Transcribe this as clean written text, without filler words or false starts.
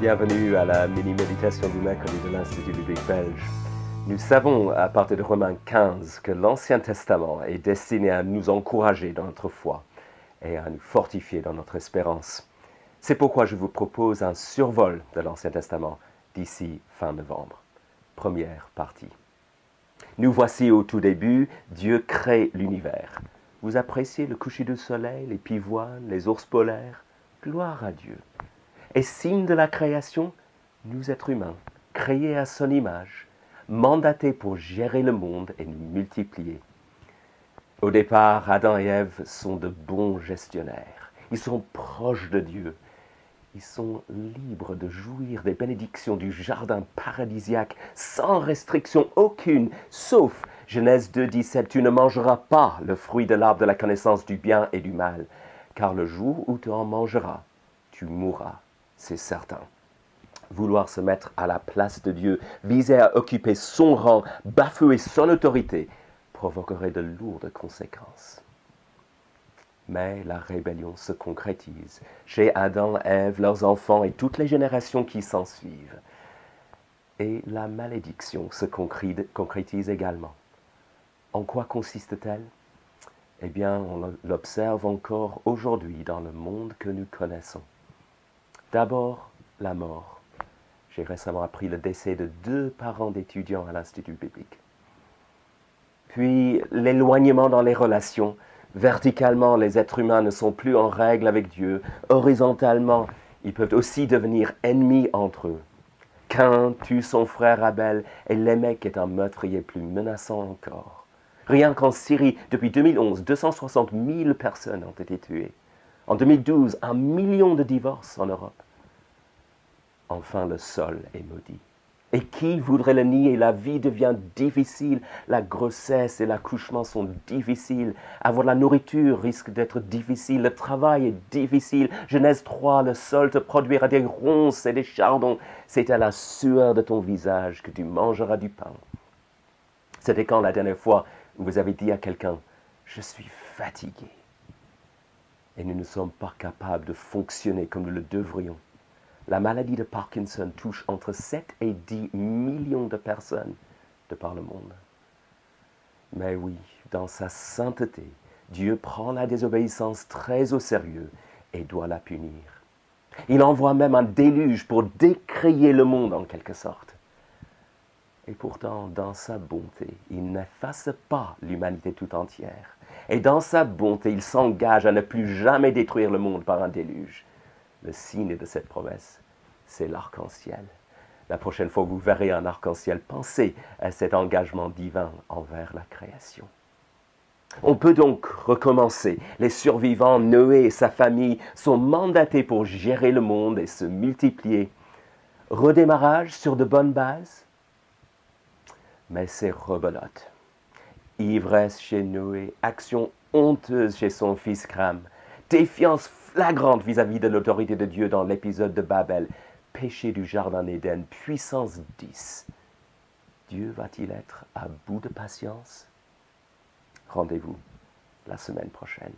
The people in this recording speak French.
Bienvenue à la mini-méditation du mercredi de l'Institut biblique belge. Nous savons à partir de Romains 15 que l'Ancien Testament est destiné à nous encourager dans notre foi et à nous fortifier dans notre espérance. C'est pourquoi je vous propose un survol de l'Ancien Testament d'ici fin novembre. Première partie. Nous voici au tout début, Dieu crée l'univers. Vous appréciez le coucher du soleil, les pivoines, les ours polaires? Gloire à Dieu. Et signe de la création, nous êtres humains, créés à son image, mandatés pour gérer le monde et nous multiplier. Au départ, Adam et Ève sont de bons gestionnaires. Ils sont proches de Dieu. Ils sont libres de jouir des bénédictions du jardin paradisiaque sans restriction aucune, sauf Genèse 2,17, tu ne mangeras pas le fruit de l'arbre de la connaissance du bien et du mal, car le jour où tu en mangeras, tu mourras, c'est certain. Vouloir se mettre à la place de Dieu, viser à occuper son rang, bafouer son autorité, provoquerait de lourdes conséquences. Mais la rébellion se concrétise chez Adam, Ève, leurs enfants et toutes les générations qui s'en suivent. Et la malédiction se concrétise également. En quoi consiste-t-elle? Eh bien, on l'observe encore aujourd'hui dans le monde que nous connaissons. D'abord, la mort. J'ai récemment appris le décès de 2 parents d'étudiants à l'Institut biblique. Puis, l'éloignement dans les relations. Verticalement, les êtres humains ne sont plus en règle avec Dieu. Horizontalement, ils peuvent aussi devenir ennemis entre eux. Caïn tue son frère Abel et Lémec est un meurtrier plus menaçant encore. Rien qu'en Syrie, depuis 2011, 260 000 personnes ont été tuées. En 2012, 1 million de divorces en Europe. Enfin, le sol est maudit. Et qui voudrait le nier? La vie devient difficile, la grossesse et l'accouchement sont difficiles, avoir la nourriture risque d'être difficile, le travail est difficile. Genèse 3, le sol te produira des ronces et des chardons. C'est à la sueur de ton visage que tu mangeras du pain. C'était quand la dernière fois où vous avez dit à quelqu'un « Je suis fatigué » et nous ne sommes pas capables de fonctionner comme nous le devrions. La maladie de Parkinson touche entre 7 et 10 millions de personnes de par le monde. Mais oui, dans sa sainteté, Dieu prend la désobéissance très au sérieux et doit la punir. Il envoie même un déluge pour décrier le monde en quelque sorte. Et pourtant, dans sa bonté, il n'efface pas l'humanité tout entière. Et dans sa bonté, il s'engage à ne plus jamais détruire le monde par un déluge. Le signe de cette promesse, c'est l'arc-en-ciel. La prochaine fois que vous verrez un arc-en-ciel, pensez à cet engagement divin envers la création. On peut donc recommencer. Les survivants, Noé et sa famille, sont mandatés pour gérer le monde et se multiplier. Redémarrage sur de bonnes bases? Mais c'est rebelote. Ivresse chez Noé, action honteuse chez son fils Cham, défiance flagrante vis-à-vis de l'autorité de Dieu dans l'épisode de Babel, péché du jardin d'Éden, puissance 10. Dieu va-t-il être à bout de patience? Rendez-vous la semaine prochaine.